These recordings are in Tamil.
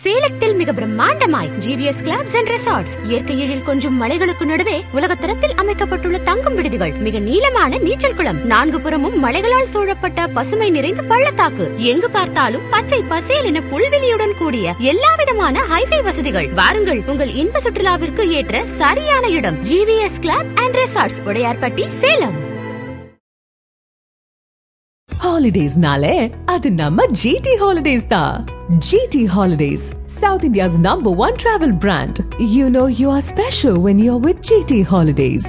சேலத்தில் மிக பிரம்மாண்டமாய் ஜிவிஎஸ் கிளப்ஸ் அண்ட் ரெசார்ட்ஸ் இயற்கை எழில் கொஞ்சம் மலைகளுக்கு நடுவே உலகத்தரத்தில் அமைக்கப்பட்டுள்ள தங்கும் விடுதிகள், மிக நீளமான நீச்சல் குளம், 4 புறமும் மலைகளால் சூழப்பட்ட பசுமை நிறைந்த பள்ளத்தாக்கு, எங்கு பார்த்தாலும் பச்சை பசேல் என புல்வெளியுடன் கூடிய எல்லா விதமான ஹைஃபை வசதிகள். வாருங்கள், உங்கள் இன்ப சுற்றுலாவிற்கு ஏற்ற சரியான இடம் GVS club and resorts, Udaiyarpatti, Salem. ஹாலிடேஸ்னாலே அது நம்ம GT Holidays தான். GT Holidays, South India's #1 travel brand. You know you are special when you're with GT Holidays.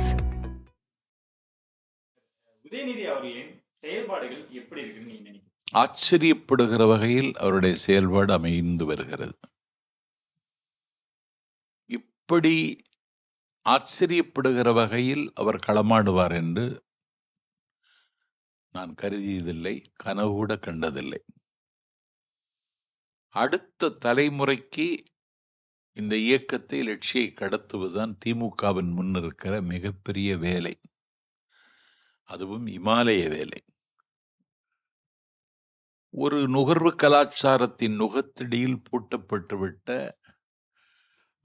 Udhayanidhi அவர்களின் செயல்பாடுகள் எப்படி இருக்குன்னு நீங்க நினைக்கிறீங்க? ஆச்சரியப்படுகிற வகையில் அவருடைய செயல்பாடு அமைந்து வருகிறது. இப்படி ஆச்சரியப்படுகிற வகையில் அவர் களமாடுவார் என்று நான் கருதியதில்லை, கனவு கூட கண்டதில்லை. அடுத்த தலைமுறைக்கு இந்த இயக்கத்தை லட்சியை கடத்துவதுதான் திமுகவின் முன்னிருக்கிற மிகப்பெரிய வேலை. அதுவும் இமாலய வேலை. ஒரு நுகர்வு கலாச்சாரத்தின் நுகத்தடியில் பூட்டப்பட்டுவிட்ட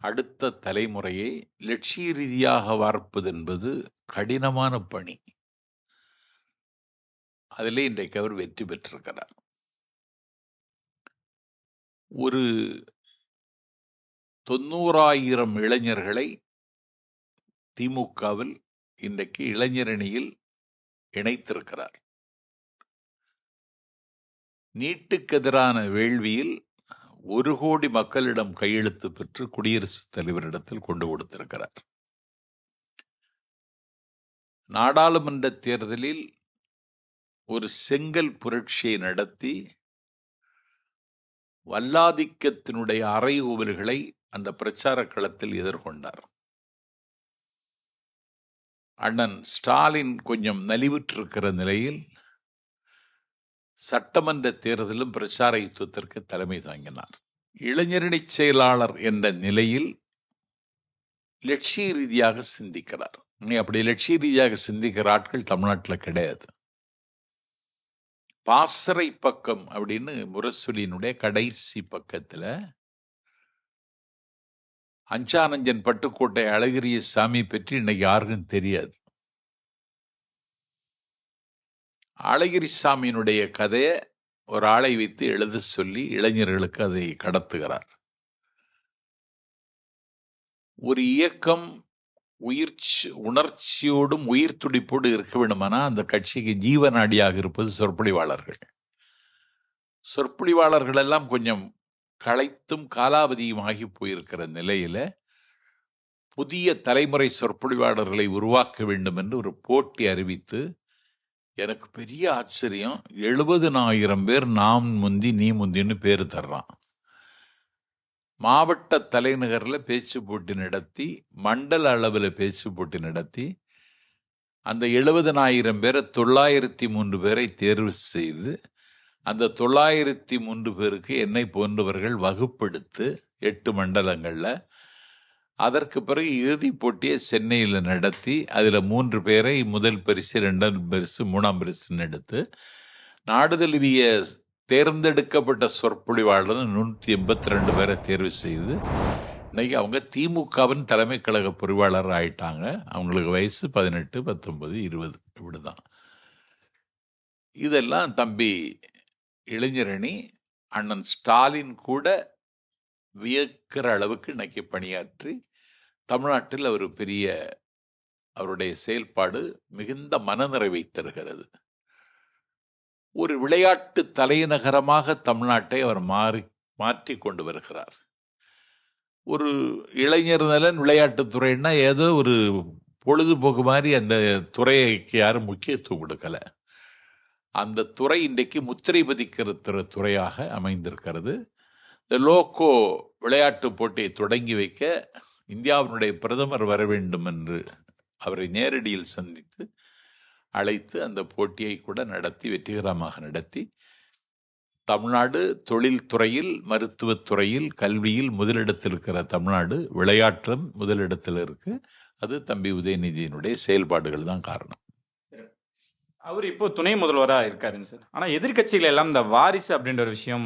அடுத்த தலைமுறையை லட்சிய ரீதியாக வார்ப்பது என்பது கடினமான பணி. அதிலே இன்றைக்கு அவர் வெற்றி பெற்றிருக்கிறார். ஒரு 90,000 இளைஞர்களை திமுகவில் இன்றைக்கு இளைஞரணியில் இணைத்திருக்கிறார். நீட்டுக்கு எதிரான வேள்வியில் 1 கோடி மக்களிடம் கையெழுத்து பெற்று குடியரசுத் தலைவரிடத்தில் கொண்டு கொடுத்திருக்கிறார். நாடாளுமன்ற தேர்தலில் ஒரு செங்கல் புரட்சியை நடத்தி வல்லாதிக்கத்தினுடைய அறைகூவல்களை அந்த பிரச்சார களத்தில் எதிர்கொண்டார். அண்ணன் ஸ்டாலின் கொஞ்சம் நலிவுற்றிருக்கிற நிலையில் சட்டமன்ற தேர்தலும் பிரச்சார யுத்தத்திற்கு தலைமை தாங்கினார். இளைஞரணி செயலாளர் என்ற நிலையில் லட்சிய ரீதியாக சிந்திக்கிறார். அப்படி லட்சிய ரீதியாக சிந்திக்கிற ஆட்கள் தமிழ்நாட்டில் கிடையாது. பாசறை பக்கம் அப்படின்னு முரசொலியினுடைய கடைசி பக்கத்தில் அஞ்சானஞ்சன் பட்டுக்கோட்டை அழகிரிய சாமி பற்றி இன்னைக்கு யாருக்கும் தெரியாது. அழகிரி சாமியினுடைய கதையை ஒரு ஆளை வைத்து எழுத சொல்லி இளைஞர்களுக்கு அதை கடத்துகிறார். ஒரு இயக்கம் உணர்ச்சியோடும் உயிர் துடிப்போடு இருக்க வேண்டுமானா அந்த கட்சிக்கு ஜீவநாடியாக இருப்பது சொற்பொழிவாளர்கள். சொற்பொழிவாளர்கள் எல்லாம் கொஞ்சம் களைத்தும் காலாவதியும் ஆகி போயிருக்கிற நிலையில புதிய தலைமுறை சொற்பொழிவாளர்களை உருவாக்க வேண்டும் என்று ஒரு போட்டி அறிவித்து, எனக்கு பெரிய ஆச்சரியம், 70,000 பேர் நாம் முந்தி நீ முந்தின்னு பேரு தர்றான். மாவட்ட தலைநகரில் பேச்சு போட்டி நடத்தி, மண்டல அளவில் பேச்சு போட்டி நடத்தி, அந்த 70,000 பேரை 903 பேரை தேர்வு செய்து, அந்த 903 பேருக்கு என்னை போன்றவர்கள் வகுப்பெடுத்து 8 மண்டலங்களில், அதற்கு பிறகு இறுதிப் போட்டியை சென்னையில் நடத்தி, அதில் 3 பேரை முதல் பரிசு, 2ஆம் பரிசு, 3ஆம் பரிசுன்னு எடுத்து நாடு தழுவிய தேர்ந்தெடுக்கப்பட்ட சொற்பொழிவாளர் 182 பேரை தேர்வு செய்து இன்னைக்கு அவங்க திமுகவின் தலைமை கழக பொறிவாளர் ஆயிட்டாங்க. அவங்களுக்கு வயசு 18, 19, 20 இப்படிதான். இதெல்லாம் தம்பி இளைஞரணி அண்ணன் ஸ்டாலின் கூட வியக்கிற அளவுக்கு இன்னைக்கு பணியாற்றி தமிழ்நாட்டில் ஒரு பெரிய அவருடைய செயல்பாடு மிகுந்த மனநிறைவை தருகிறது. ஒரு விளையாட்டு தலைநகரமாக தமிழ்நாட்டை அவர் மாற்றி கொண்டு வருகிறார். ஒரு இளைஞர் நலன் விளையாட்டுத்துறைன்னா ஏதோ ஒரு பொழுதுபோக்கு மாதிரி அந்த துறைக்கு யாரும் முக்கியத்துவம் கொடுக்கல. அந்த துறை இன்றைக்கு முத்திரை பதிக்கிற துறையாக அமைந்திருக்கிறது. இந்த லோக்கோ விளையாட்டு போட்டியை தொடங்கி வைக்க இந்தியாவினுடைய பிரதமர் வர வேண்டும் என்று அவரை நேரடியில் சந்தித்து அழைத்து அந்த போட்டியை கூட நடத்தி வெற்றிகரமாக நடத்தி தமிழ்நாடு தொழில்துறையில், மருத்துவத்துறையில், கல்வியில் முதலிடத்தில் இருக்கிற தமிழ்நாடு விளையாட்டும் முதலிடத்தில் இருக்கு. அது தம்பி உதயநிதியினுடைய செயல்பாடுகள் தான் காரணம். அவர் இப்போ துணை முதல்வராக இருக்காருங்க சார். ஆனால் எதிர்க்கட்சிகள் எல்லாம் இந்த வாரிசு அப்படின்ற ஒரு விஷயம்,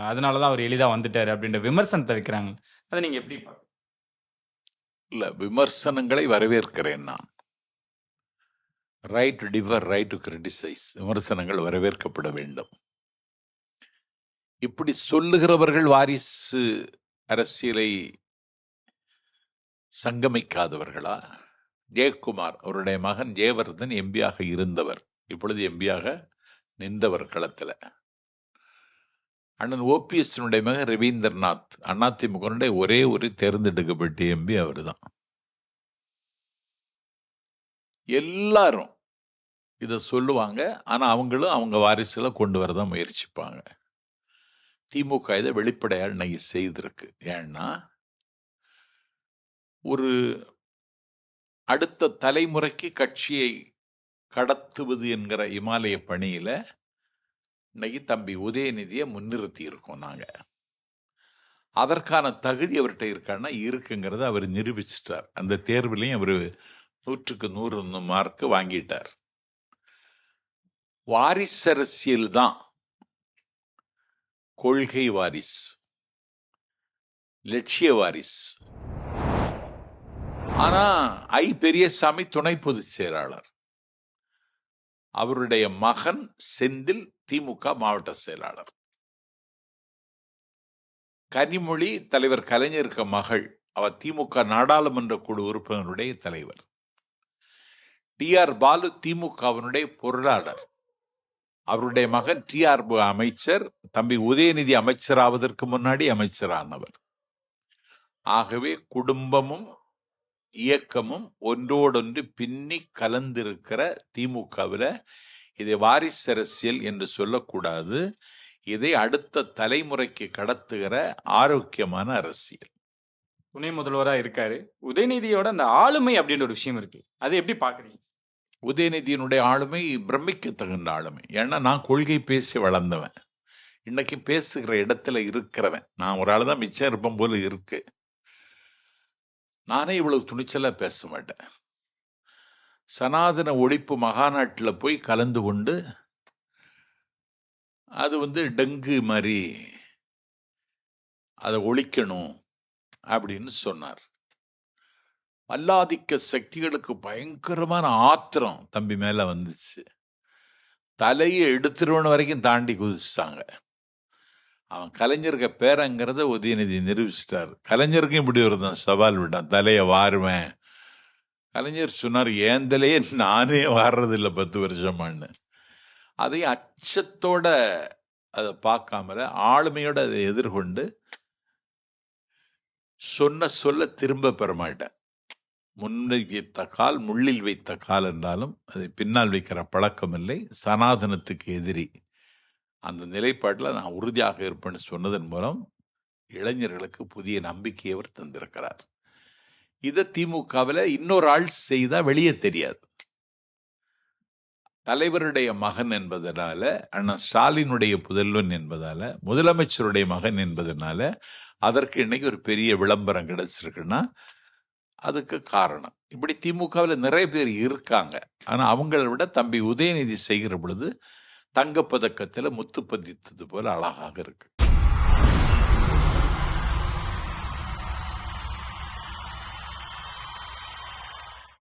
அதனால தான் அவர் எளிதாக வந்துட்டார் அப்படின்ற விமர்சனத்தை வைக்கிறாங்க. அதை நீங்கள் எப்படி பார்க்க? இல்லை, விமர்சனங்களை வரவேற்கிறேன் நான். Right to differ, right to criticise. விமர்சனங்கள் வரவேற்கப்பட வேண்டும். இப்படி சொல்லுகிறவர்கள் வாரிசு அரசியலை சங்கமிக்காதவர்களா? ஜெயக்குமார் அவருடைய மகன் ஜெயவர்தன் எம்பியாக இருந்தவர், இப்பொழுது எம்பியாக நின்றவர் களத்தில். அண்ணன் ஓபிஎஸ்னுடைய மகன் ரவீந்திரநாத் அதிமுக ஒரே ஒரு தேர்ந்தெடுக்கப்பட்ட எம்பி அவர் தான். எல்லாரும் இதை சொல்லுவாங்க, ஆனால் அவங்களும் அவங்க வாரிசுல கொண்டு வரதான் முயற்சிப்பாங்க. திமுக இதை வெளிப்படையாக இன்னைக்கு செய்திருக்கு. ஏன்னா ஒரு அடுத்த தலைமுறைக்கு கட்சியை கடத்துவது என்கிற இமாலய பணியில இன்னைக்கு தம்பி உதயநிதியை முன்னிறுத்தி இருக்கோம் நாங்க. அதற்கான தகுதி அவர்கிட்ட இருக்கான்னா இருக்குங்கிறத அவர் நிரூபிச்சிட்டார். அந்த தேர்விலையும் அவர் 100க்கு 100 மார்க் வாங்கிட்டார். வாரிசு அரசியல் தான் கொள்கை வாரிஸ், லட்சிய வாரிஸ். ஆனா பெரியசாமி துணை பொதுச் செயலாளர், அவருடைய மகன் செந்தில் திமுக மாவட்ட செயலாளர். கனிமொழி தலைவர் கலைஞருக்கு மகள், அவர் திமுக நாடாளுமன்ற குழு உறுப்பினருடைய தலைவர். டிஆர் பாலு திமுகவினுடைய பொருளாளர், அவருடைய மகன் டிஆர் அமைச்சர். தம்பி உதயநிதி அமைச்சராவதற்கு முன்னாடி அமைச்சரானவர். ஆகவே குடும்பமும் இயக்கமும் ஒன்றோடொன்று பின்னி கலந்திருக்கிற திமுகவில் இதை வாரிசு அரசியல் என்று சொல்லக்கூடாது. இதை அடுத்த தலைமுறைக்கு கடத்துகிற ஆரோக்கியமான அரசியல். துணை முதல்வராக இருக்காரு. உதயநிதியோட அந்த ஆளுமை அப்படின்ற ஒரு விஷயம் இருக்கு, அதை எப்படி பாக்குறீங்க? உதயநிதியினுடைய ஆளுமை பிரமிக்க தகுந்த ஆளுமை. ஏன்னா நான் கொள்கை பேசி வளர்ந்தவன், இன்னைக்கு பேசுகிற இடத்துல இருக்கிறவன். நான் ஒரு ஆள் தான் மிச்சம் இருப்பேன் போல இருக்கு. நானே இவ்வளவு துணிச்சலா பேச மாட்டேன். சனாதன ஒழிப்பு மகாநாட்டில் போய் கலந்து கொண்டு அது டெங்கு மாதிரி அதை ஒழிக்கணும் அப்படின்னு சொன்னார். வல்லாதிக்க சக்திகளுக்கு பயங்கரமான ஆத்திரம் தம்பி மேல வந்துச்சு. தலையை எடுத்துருவன வரைக்கும் தாண்டி குதிச்சிட்டாங்க. அவன் கலைஞருக்கு பேரங்கிறத உதயநிதி நிரூபிச்சிட்டார். கலைஞருக்கும் இப்படி ஒரு தான் சவால் விட்டான், தலையை வாருவேன். கலைஞர் சொன்னார், ஏன் தலையே நானே வாடுறதில்லை 10 வருஷமான்னு. அதையும் அச்சத்தோட அதை பார்க்காமல ஆளுமையோட அதை எதிர்கொண்டு சொல்ல திரும்ப பெற மாட்டேன். முன்னில் வைத்த கால் முள்ளில் வைத்த கால் என்றாலும் அதை பின்னால் வைக்கிற பழக்கம் இல்லை. சனாதனத்துக்கு எதிரி அந்த நிலைப்பாட்டில் நான் உறுதியாக இருப்பேன்னு சொன்னதன் மூலம் இளைஞர்களுக்கு புதிய நம்பிக்கையை அவர் தந்திருக்கிறார். இதை திமுகவில் இன்னொரு ஆள் செய்தா வெளியே தெரியாது. தலைவருடைய மகன் என்பதனால, அண்ணா ஸ்டாலினுடைய புதல்வன் என்பதால, முதலமைச்சருடைய மகன் என்பதனால அதற்கு இன்னைக்கு ஒரு பெரிய விளம்பரம் கிடைச்சிருக்குன்னா அதுக்கு காரணம் இப்படி திமுகவில் நிறைய பேர் இருக்காங்க. ஆனால் அவங்கள விட தம்பி உதயநிதி செய்கிற பொழுது தங்கப்பதக்கத்தில் முத்து பதித்தது போல அழகாக இருக்கு.